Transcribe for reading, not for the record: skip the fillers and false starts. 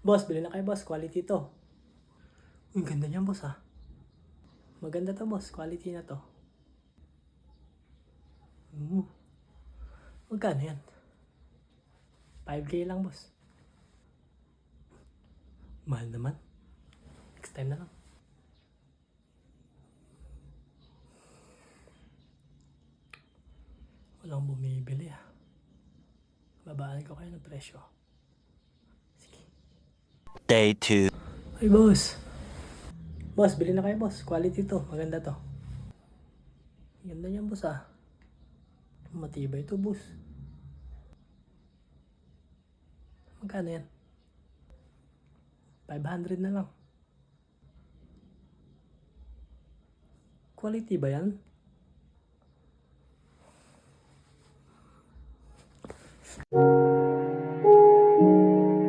Boss, bili na kayo boss. Quality to. Ang ganda niyan boss ah. Maganda to boss. Quality na to. Magkano yan? 5K lang boss. Mahal naman. Next time na lang. Walang bumibili ah. Babaan ko kayo ng presyo. Sige. Day 2. Ay boss. Boss, bili na kayo boss. Quality to. Maganda to. Ganda niyan boss ah. Matibay to boss. Magkano yan? 500 na lang. Quality ba yan?